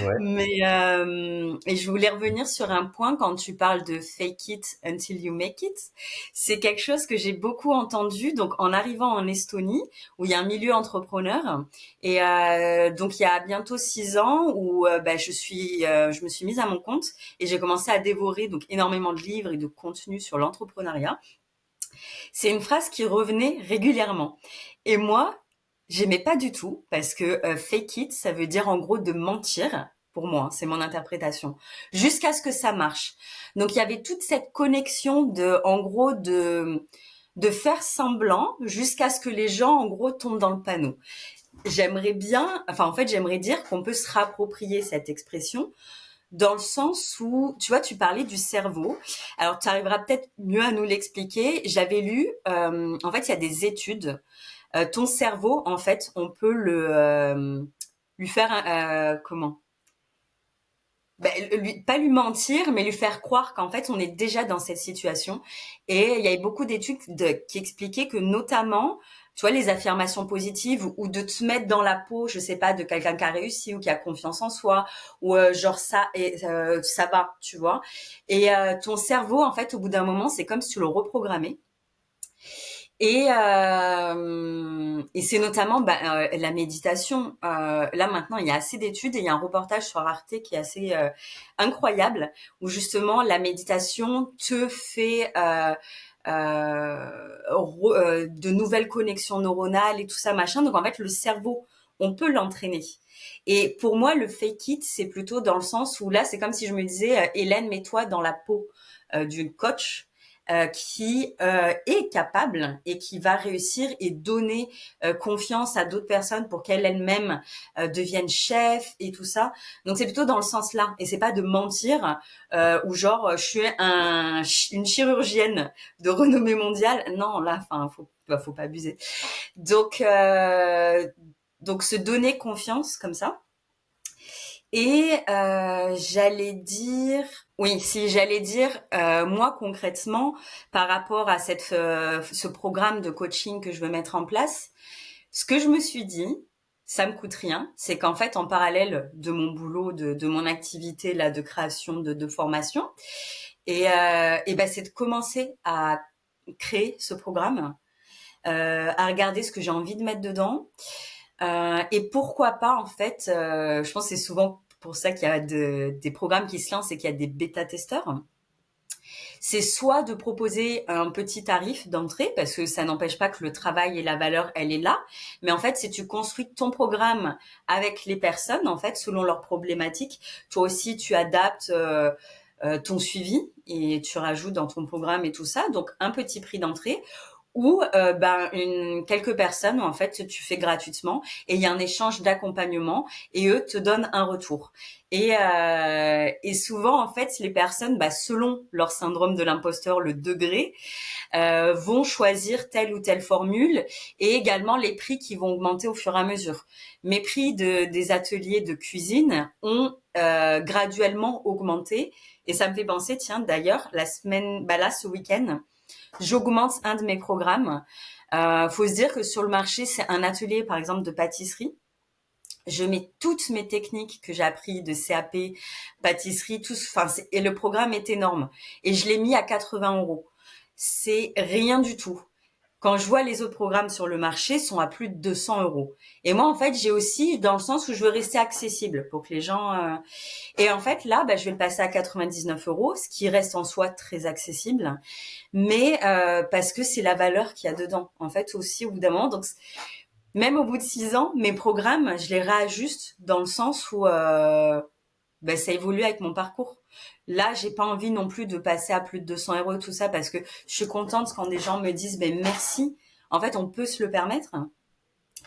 Ouais. Mais et je voulais revenir sur un point quand tu parles de fake it until you make it. C'est quelque chose que j'ai beaucoup entendu. Donc en arrivant en Estonie, où il y a un milieu entrepreneur, et donc il y a bientôt 6 ans où je me suis mise à mon compte et j'ai commencé à dévorer donc énormément de livres et de contenus sur l'entrepreneuriat. C'est une phrase qui revenait régulièrement. Et moi, j'aimais pas du tout parce que fake it, ça veut dire en gros de mentir. Pour moi, c'est mon interprétation. Jusqu'à ce que ça marche. Donc il y avait toute cette connexion en gros, de faire semblant jusqu'à ce que les gens, en gros, tombent dans le panneau. J'aimerais dire qu'on peut se rapproprier cette expression dans le sens où, tu vois, tu parlais du cerveau. Alors, tu arriveras peut-être mieux à nous l'expliquer. J'avais lu, en fait, il y a des études. Ton cerveau, en fait, on peut lui faire comment pas lui mentir, mais lui faire croire qu'en fait, on est déjà dans cette situation. Et il y avait beaucoup d'études qui expliquaient que notamment, tu vois, les affirmations positives ou de te mettre dans la peau, je sais pas, de quelqu'un qui a réussi ou qui a confiance en soi, ou genre ça va, tu vois. Et ton cerveau, en fait, au bout d'un moment, c'est comme si tu le reprogrammais. Et c'est notamment la méditation. Là maintenant, il y a assez d'études et il y a un reportage sur Arte qui est assez incroyable où justement la méditation te fait de nouvelles connexions neuronales et tout ça machin. Donc en fait, le cerveau, on peut l'entraîner. Et pour moi, le fake it, c'est plutôt dans le sens où là, c'est comme si je me disais, Hélène, mets-toi dans la peau d'une coach qui est capable et qui va réussir et donner confiance à d'autres personnes pour qu'elles elles-mêmes deviennent chefs et tout ça. Donc c'est plutôt dans le sens là et c'est pas de mentir ou genre je suis une chirurgienne de renommée mondiale. Non là, enfin faut pas abuser. Donc donc se donner confiance comme ça. Et j'allais dire, moi concrètement, par rapport à ce programme de coaching que je veux mettre en place, ce que je me suis dit, ça me coûte rien, c'est qu'en fait, en parallèle de mon boulot, de mon activité là de création de formation, et ben c'est de commencer à créer ce programme, à regarder ce que j'ai envie de mettre dedans. Et pourquoi pas, en fait, je pense que c'est souvent pour ça qu'il y a des programmes qui se lancent et qu'il y a des bêta-testeurs. C'est soit de proposer un petit tarif d'entrée, parce que ça n'empêche pas que le travail et la valeur, elle est là. Mais en fait, si tu construis ton programme avec les personnes, en fait, selon leurs problématiques, toi aussi, tu adaptes ton suivi et tu rajoutes dans ton programme et tout ça. Donc, un petit prix d'entrée ou quelques personnes en fait tu fais gratuitement et il y a un échange d'accompagnement et eux te donnent un retour et souvent en fait les personnes selon leur syndrome de l'imposteur le degré vont choisir telle ou telle formule et également les prix qui vont augmenter au fur et à mesure. Mes prix des ateliers de cuisine ont graduellement augmenté et ça me fait penser tiens d'ailleurs la semaine là ce week-end j'augmente un de mes programmes. Faut se dire que sur le marché, c'est un atelier, par exemple, de pâtisserie. Je mets toutes mes techniques que j'ai appris de CAP, pâtisserie, et le programme est énorme. Et je l'ai mis à 80 €. C'est rien du tout. Quand je vois les autres programmes sur le marché sont à plus de 200 €. Et moi, en fait, j'ai aussi dans le sens où je veux rester accessible pour que les gens. Et en fait, là, je vais le passer à 99 €, ce qui reste en soi très accessible, mais parce que c'est la valeur qu'il y a dedans. En fait, aussi au bout d'un moment, donc même au bout de 6 ans, mes programmes, je les réajuste dans le sens où ça évolue avec mon parcours. Là, j'ai pas envie non plus de passer à plus de 200 € et tout ça parce que je suis contente quand des gens me disent merci. En fait, on peut se le permettre.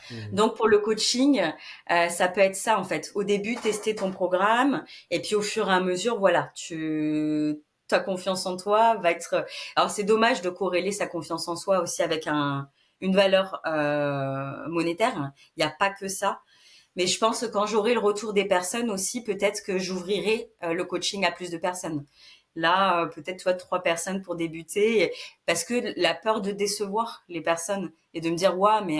Mhm. Donc pour le coaching, ça peut être ça en fait. Au début, tester ton programme et puis au fur et à mesure, voilà, ta confiance en toi va être. Alors c'est dommage de corréler sa confiance en soi aussi avec une valeur monétaire. Il n'y a pas que ça. Mais je pense que quand j'aurai le retour des personnes aussi, peut-être que j'ouvrirai le coaching à plus de personnes. Là, peut-être toi 3 personnes pour débuter, parce que la peur de décevoir les personnes et de me dire ouais, mais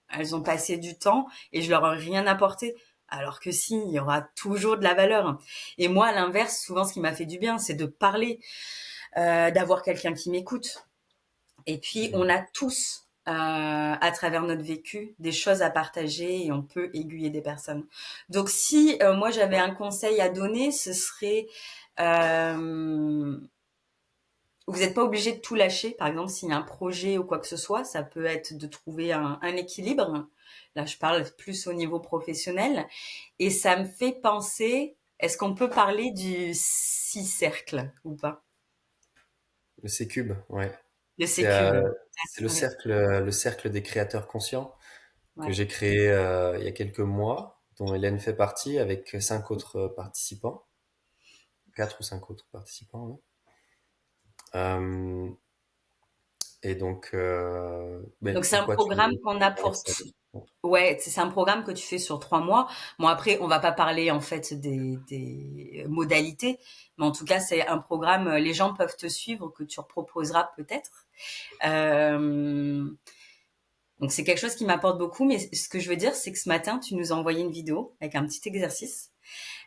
elles ont passé du temps et je leur ai rien apporté. Alors que si, il y aura toujours de la valeur. Et moi, à l'inverse, souvent, ce qui m'a fait du bien, c'est de parler, d'avoir quelqu'un qui m'écoute. Et puis, on Mhm. a tous, à travers notre vécu, des choses à partager et on peut aiguiller des personnes. Donc, si moi j'avais un conseil à donner, ce serait euh, vous n'êtes pas obligé de tout lâcher. Par exemple, s'il y a un projet ou quoi que ce soit, ça peut être de trouver un équilibre. Là, je parle plus au niveau professionnel. Et ça me fait penser, est-ce qu'on peut parler du six cercles ou pas? Le C-Cube, ouais. Le C'est C-cube. c'est Ouais, le cercle des créateurs conscients que ouais. j'ai créé il y a quelques mois, dont Hélène fait partie avec 5 autres participants, 4 ou 5 autres participants. Ouais. Euh, et donc, mais Donc c'est un pourquoi programme tu qu'on veux a parler de ça? ouais, c'est un programme que tu fais sur 3 mois. Bon après, on va pas parler en fait des modalités, mais en tout cas c'est un programme. Les gens peuvent te suivre que tu proposeras peut-être. Euh, donc c'est quelque chose qui m'apporte beaucoup. Mais ce que je veux dire, c'est que ce matin, tu nous as envoyé une vidéo avec un petit exercice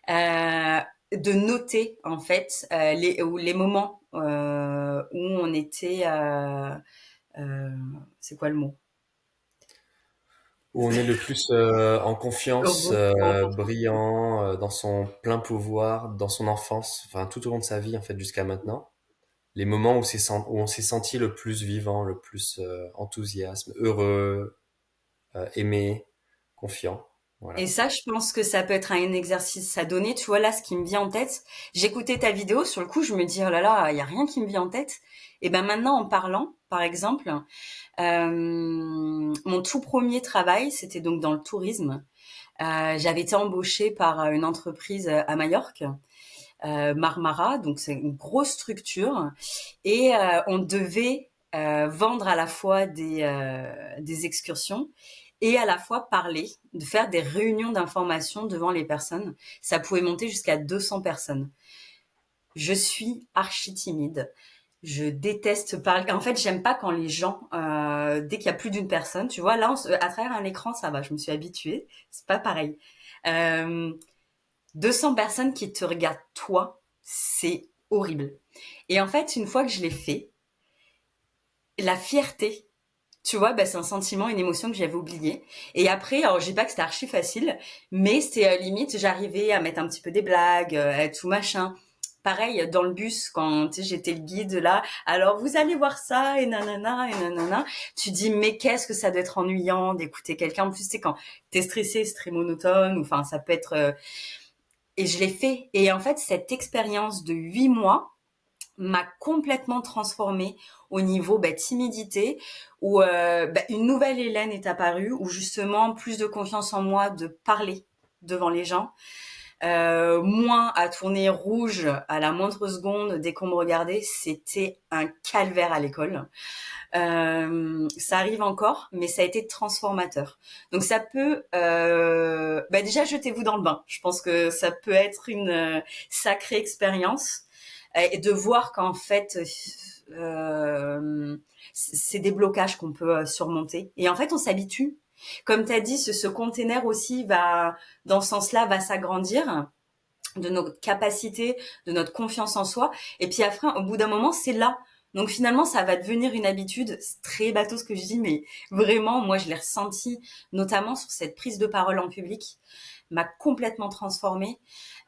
euh, de noter en fait les moments où on était. Euh, c'est quoi le mot? Où on est le plus en confiance, Heureux. brillant, dans son plein pouvoir, dans son enfance, enfin tout au long de sa vie en fait jusqu'à maintenant. Les moments où on s'est senti le plus vivant, le plus enthousiasme, heureux, aimé, confiant. Et Voilà. ça, je pense que ça peut être un exercice à donner. Tu vois, là, ce qui me vient en tête, j'écoutais ta vidéo, sur le coup, je me dis, oh là là, il y a rien qui me vient en tête. Et ben maintenant, en parlant, par exemple, mon tout premier travail, c'était donc dans le tourisme. J'avais été embauchée par une entreprise à Majorque, Marmara, donc c'est une grosse structure, et on devait vendre à la fois des excursions et à la fois parler, de faire des réunions d'information devant les personnes. Ça pouvait monter jusqu'à 200 personnes. Je suis archi timide. Je déteste parler. En fait, j'aime pas quand les gens, dès qu'il y a plus d'une personne, tu vois, là, à travers un écran, ça va. Je me suis habituée. C'est pas pareil. Euh, 200 personnes qui te regardent toi, c'est horrible. Et en fait, une fois que je l'ai fait, la fierté, tu vois, bah, c'est un sentiment, une émotion que j'avais oubliée. Et après, alors je dis pas que c'était archi facile, mais c'était limite, j'arrivais à mettre un petit peu des blagues, tout machin. Pareil, dans le bus, quand tu sais, j'étais le guide là, alors vous allez voir ça, et nanana, et nanana. Tu dis, mais qu'est-ce que ça doit être ennuyant d'écouter quelqu'un. En plus, tu sais, quand t'es stressé, c'est très monotone, ou enfin, ça peut être... Et je l'ai fait. Et en fait, cette expérience de 8 mois, m'a complètement transformée au niveau timidité, où une nouvelle Hélène est apparue, où justement plus de confiance en moi de parler devant les gens, moins à tourner rouge à la moindre seconde dès qu'on me regardait. C'était un calvaire à l'école. Ça arrive encore, mais ça a été transformateur. Donc ça peut, déjà jetez-vous dans le bain. Je pense que ça peut être une sacrée expérience et de voir qu'en fait, c'est des blocages qu'on peut surmonter. Et en fait, on s'habitue. Comme tu as dit, ce container aussi va, dans ce sens-là, va s'agrandir de notre capacité, de notre confiance en soi. Et puis après, au bout d'un moment, c'est là. Donc finalement, ça va devenir une habitude. C'est très bateau ce que je dis, mais vraiment, moi, je l'ai ressenti, notamment sur cette prise de parole en public, m'a complètement transformée.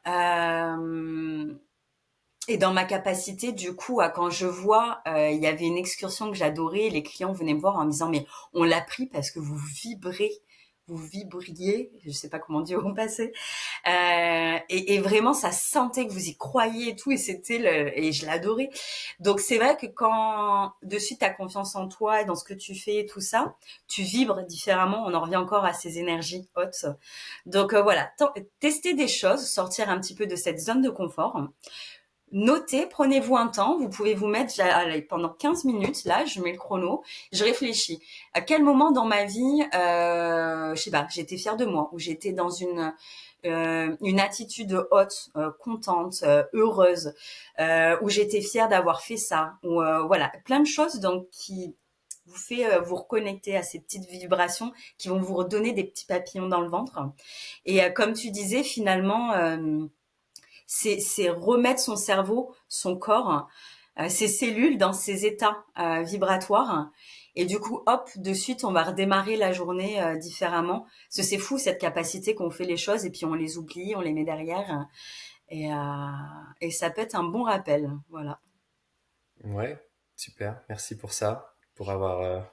Euh, et dans ma capacité, du coup, quand je vois, il y avait une excursion que j'adorais, les clients venaient me voir en me disant, mais on l'a pris parce que vous vibrez, vous vibriez, je sais pas comment dire au passé, et vraiment ça sentait que vous y croyiez et tout, et je l'adorais. Donc c'est vrai que quand de suite t'as confiance en toi et dans ce que tu fais et tout ça, tu vibres différemment. On en revient encore à ces énergies hautes. Donc voilà, tester des choses, sortir un petit peu de cette zone de confort. Notez, prenez-vous un temps, vous pouvez vous mettre allez, pendant 15 minutes, là, je mets le chrono, je réfléchis. À quel moment dans ma vie, je sais pas, j'étais fière de moi, ou j'étais dans une attitude haute, contente, heureuse, où j'étais fière d'avoir fait ça, ou voilà, plein de choses donc qui vous fait vous reconnecter à ces petites vibrations qui vont vous redonner des petits papillons dans le ventre. Et comme tu disais, finalement, c'est remettre son cerveau, son corps, ses cellules dans ces états vibratoires. Et du coup, hop, de suite, on va redémarrer la journée différemment. Parce que c'est fou cette capacité qu'on fait les choses et puis on les oublie, on les met derrière. Et, et ça peut être un bon rappel. Voilà. Ouais, super. Merci pour ça, pour avoir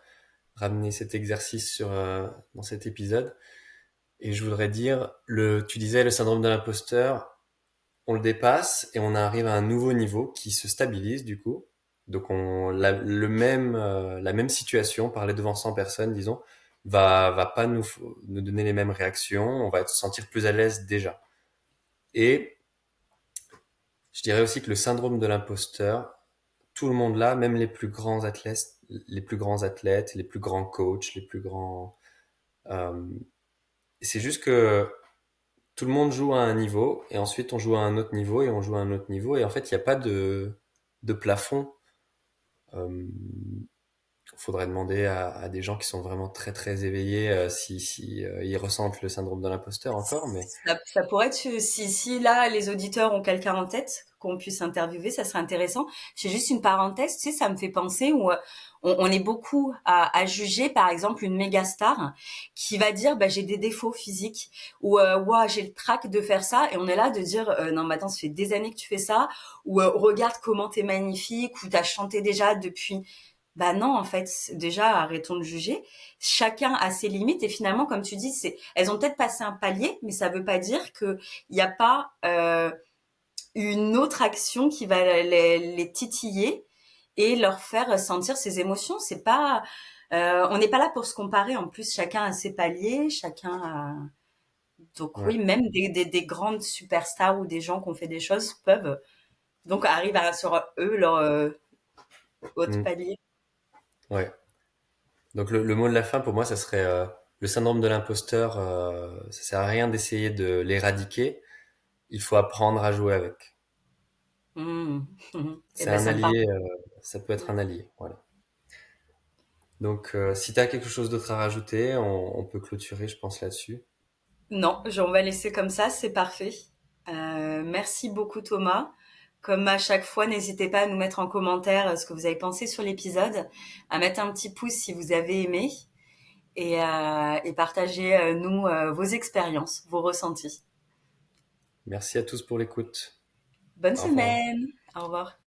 ramené cet exercice dans cet épisode. Et je voudrais dire, tu disais le syndrome de l'imposteur, on le dépasse et on arrive à un nouveau niveau qui se stabilise du coup. Donc la même situation, parler devant 100 personnes, disons, va pas nous donner les mêmes réactions, on va se sentir plus à l'aise déjà. Et je dirais aussi que le syndrome de l'imposteur, tout le monde là, même les plus grands athlètes, les plus grands coachs, les plus grands, euh, c'est juste que tout le monde joue à un niveau et ensuite on joue à un autre niveau et on joue à un autre niveau et en fait il n'y a pas de plafond. Euh, Faudrait demander à des gens qui sont vraiment très très éveillés si ils ressentent le syndrome de l'imposteur encore, mais Ça pourrait être, si là, les auditeurs ont quelqu'un en tête qu'on puisse interviewer, ça serait intéressant. C'est juste une parenthèse, tu sais, ça me fait penser où on est beaucoup à juger, par exemple, une méga star qui va dire, bah, j'ai des défauts physiques ou, ouah, j'ai le trac de faire ça. Et on est là de dire, non, mais attends, ça fait des années que tu fais ça ou regarde comment t'es magnifique ou t'as chanté déjà depuis. Bah non, en fait, déjà, arrêtons de juger. Chacun a ses limites et finalement, comme tu dis, elles ont peut-être passé un palier, mais ça veut pas dire que il n'y a pas une autre action qui va les titiller et leur faire sentir ces émotions. C'est pas, on n'est pas là pour se comparer. En plus, chacun a ses paliers, chacun a. Donc ouais. oui, même des grandes superstars ou des gens qui ont fait des choses peuvent donc arrivent à sur eux leur haute Mm. palier. Ouais. Donc le mot de la fin pour moi, ça serait le syndrome de l'imposteur. Ça sert à rien d'essayer de l'éradiquer. Il faut apprendre à jouer avec. Mmh. Eh C'est ben un ça me parle. allié. Ça peut être un allié. Voilà. Donc si tu as quelque chose d'autre à rajouter, on peut clôturer, je pense là-dessus. Non, on va laisser comme ça, c'est parfait. Merci beaucoup Thomas. Comme à chaque fois, n'hésitez pas à nous mettre en commentaire ce que vous avez pensé sur l'épisode, à mettre un petit pouce si vous avez aimé et partager nous vos expériences, vos ressentis. Merci à tous pour l'écoute. Bonne Au revoir. semaine. Au revoir.